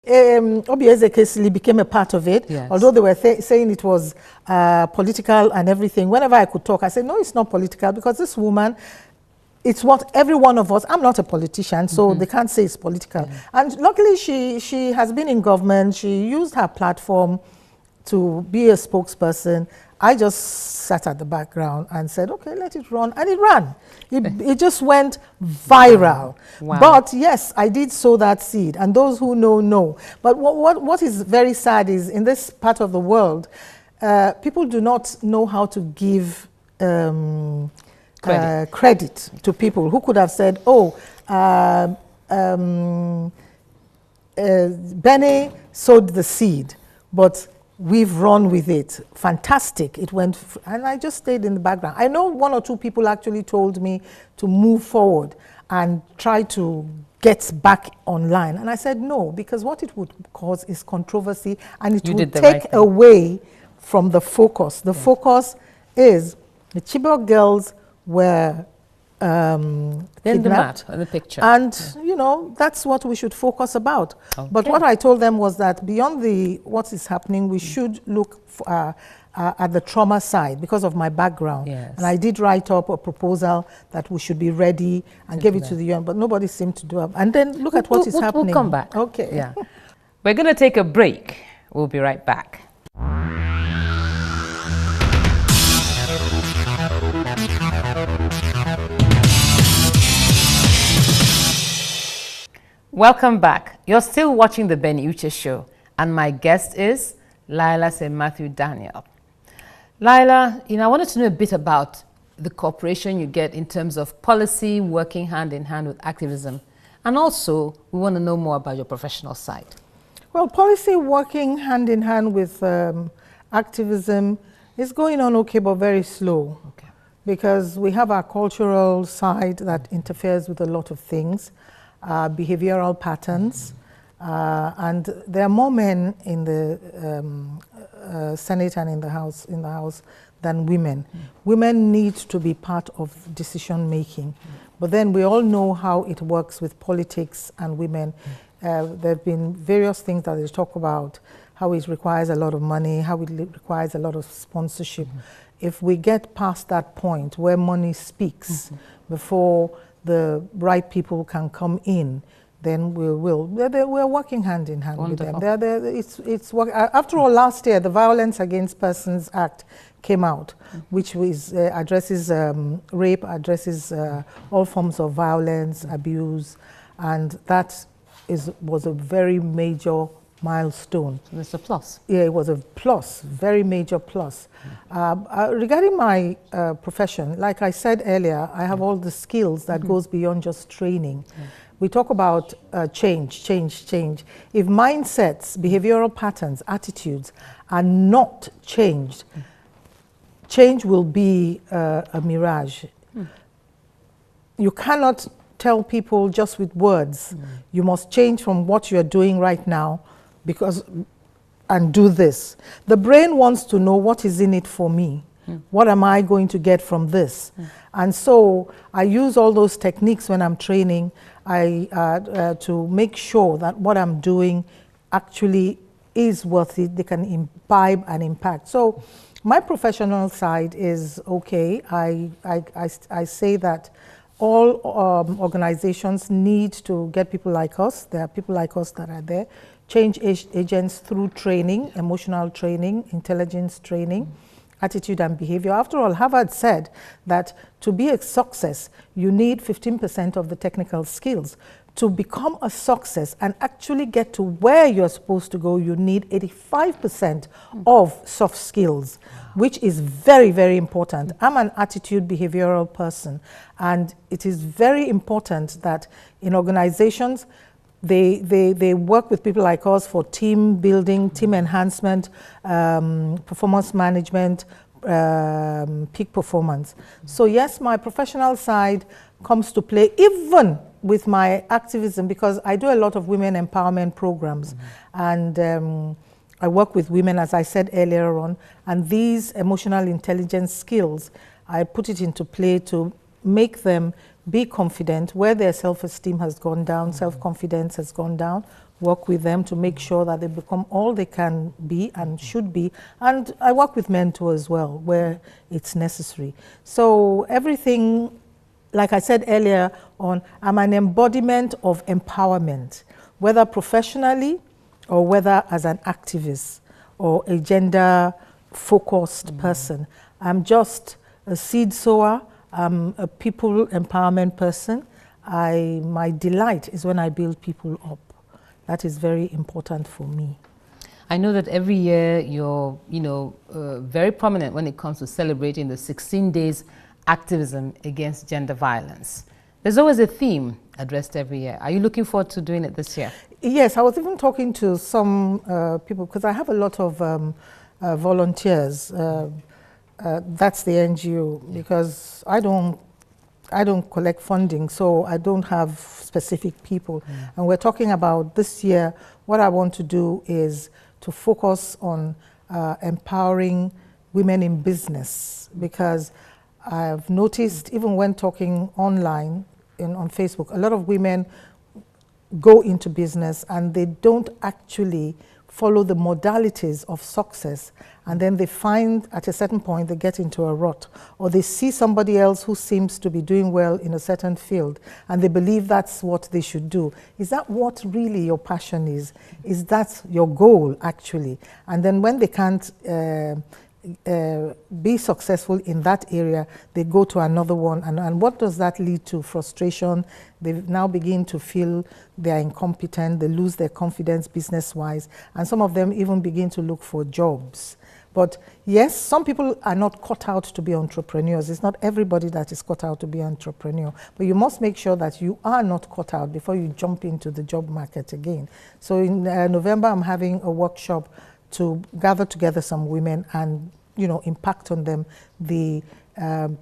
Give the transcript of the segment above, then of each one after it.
Obieze Kesili became a part of it, Yes. although they were saying it was political and everything. Whenever I could talk, I said, no, it's not political, because this woman, it's what every one of us, I'm not a politician, so they can't say it's political. And luckily, she has been in government. She used her platform to be a spokesperson. I just sat at the background and said, okay, let it run. And it ran. It just went viral. Wow. But yes, I did sow that seed. And those who know. But what is very sad is in this part of the world, people do not know how to give credit to people who could have said, oh, Benny sowed the seed, but we've run with it. Fantastic. It went, and I just stayed in the background. I know one or two people actually told me to move forward and try to get back online. And I said no, because what it would cause is controversy, and it would take away from the focus. The focus is the Chibok girls were in the mat, in the picture. And, you know, that's what we should focus about. Okay. But what I told them was that beyond what is happening, we should look at the trauma side because of my background. Yes. And I did write up a proposal that we should be ready and give it to the UN, but nobody seemed to do it. And then look at what is happening. We'll come back. Okay. Yeah. We're going to take a break. We'll be right back. Welcome back. You're still watching the Benny Uche Show, and my guest is Laila St.Matthew Daniel. Laila, I wanted to know a bit about the cooperation you get in terms of policy working hand in hand with activism, and also we want to know more about your professional side. Well, policy working hand in hand with activism is going on okay, but very slow. Okay. Because we have our cultural side that interferes with a lot of things. Behavioral patterns, and there are more men in the Senate and in the House than women. Women need to be part of decision making, but then we all know how it works with politics and women. There have been various things that they talk about, how it requires a lot of money, how it requires a lot of sponsorship. If we get past that point where money speaks before the right people can come in, then we will. We're working hand in hand Wonderful. with them. It's work. After all, last year the Violence Against Persons Act came out, which addresses rape, addresses all forms of violence, abuse, and that was a very major milestone. So it's a plus. Yeah, it was a plus, very major plus. Regarding my profession, like I said earlier, I have all the skills that goes beyond just training. We talk about change. If mindsets, behavioral patterns, attitudes are not changed, change will be a mirage. You cannot tell people just with words. You must change from what you're doing right now and do this. The brain wants to know what is in it for me. What am I going to get from this? And so I use all those techniques when I'm training to make sure that what I'm doing actually is worth it. They can imbibe and impact. So my professional side is okay. I say that all organizations need to get people like us. There are people like us that are there. Change agents through training, emotional training, intelligence training, attitude and behavior. After all, Harvard said that to be a success, you need 15% of the technical skills. To become a success and actually get to where you're supposed to go, you need 85% of soft skills, which is very, very important. I'm an attitude behavioral person, and it is very important that in organizations, they work with people like us for team building, team enhancement, performance management, peak performance. So yes, my professional side comes to play even with my activism, because I do a lot of women empowerment programs, and I work with women, as I said earlier on, and these emotional intelligence skills, I put it into play to make them be confident where their self-esteem has gone down, self-confidence has gone down, work with them to make sure that they become all they can be and should be. And I work with men too as well, where it's necessary. So everything, like I said earlier on, I'm an embodiment of empowerment, whether professionally or whether as an activist or a gender-focused person. I'm just a seed sower. I'm a people empowerment person. My delight is when I build people up. That is very important for me. I know that every year you're, very prominent when it comes to celebrating the 16 days activism against gender violence. There's always a theme addressed every year. Are you looking forward to doing it this year? Yes, I was even talking to some people, because I have a lot of volunteers. That's the NGO, because I don't collect funding, so I don't have specific people. And we're talking about this year, what I want to do is to focus on empowering women in business, because I've noticed, even when talking online on Facebook, a lot of women go into business and they don't actually follow the modalities of success, and then they find at a certain point they get into a rut, or they see somebody else who seems to be doing well in a certain field and they believe that's what they should do. Is that what really your passion is? Is that your goal actually? And then when they can't be successful in that area, they go to another one, and what does that lead to? Frustration. They now begin to feel they are incompetent, they lose their confidence business-wise, and some of them even begin to look for jobs. But yes, some people are not cut out to be entrepreneurs. It's not everybody that is cut out to be an entrepreneur, but you must make sure that you are not cut out before you jump into the job market again. So in November, I'm having a workshop to gather together some women and impact on them the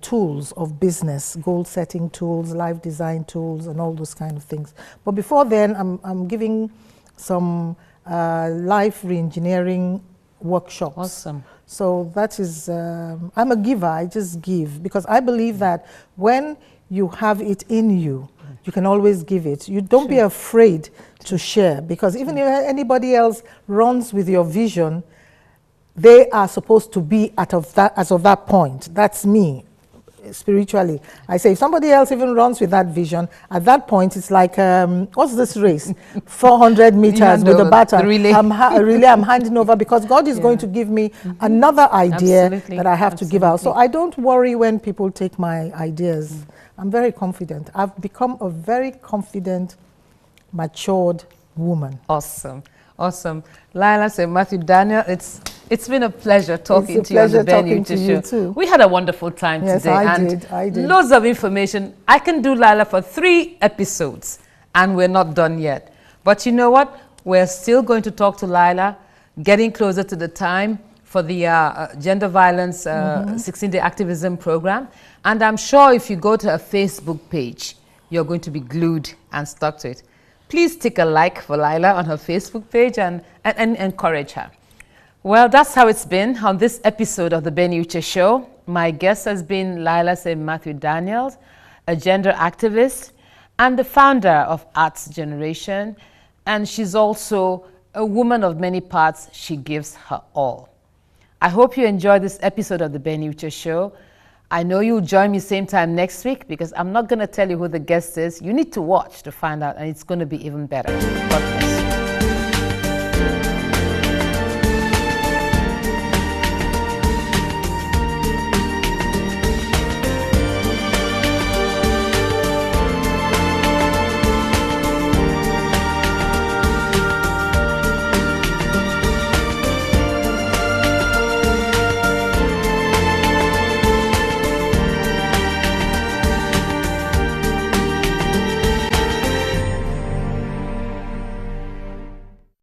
tools of business, goal setting tools, life design tools, and all those kind of things. But before then, I'm giving some life reengineering workshops. Awesome. So that is, I'm a giver, I just give, because I believe that when you have it in you, you can always give it. You don't be afraid to share, because even if anybody else runs with your vision, they are supposed to be as of that point. That's me, spiritually. I say, if somebody else even runs with that vision, at that point, it's like, what's this race? 400 meters with a baton. I'm handing over, because God is going to give me another idea that I have to give out. So I don't worry when people take my ideas. I'm very confident. I've become a very confident, matured woman. Awesome. Awesome. Laila, St.Matthew, Daniel, it's been a pleasure talking to you on the Ben Uche Show. We had a wonderful time today. I did. Loads of information. I can do Laila for 3 episodes and we're not done yet. But you know what? We're still going to talk to Laila, getting closer to the time for the gender violence 16-day activism program. And I'm sure if you go to her Facebook page, you're going to be glued and stuck to it. Please take a like for Laila on her Facebook page and encourage her. Well, that's how it's been on this episode of the Ben Uche Show. My guest has been Laila St.Matthew Daniels, a gender activist and the founder of Arts Generation. And she's also a woman of many parts. She gives her all. I hope you enjoyed this episode of the Ben Uche Show. I know you'll join me same time next week, because I'm not going to tell you who the guest is. You need to watch to find out, and it's going to be even better. God bless you.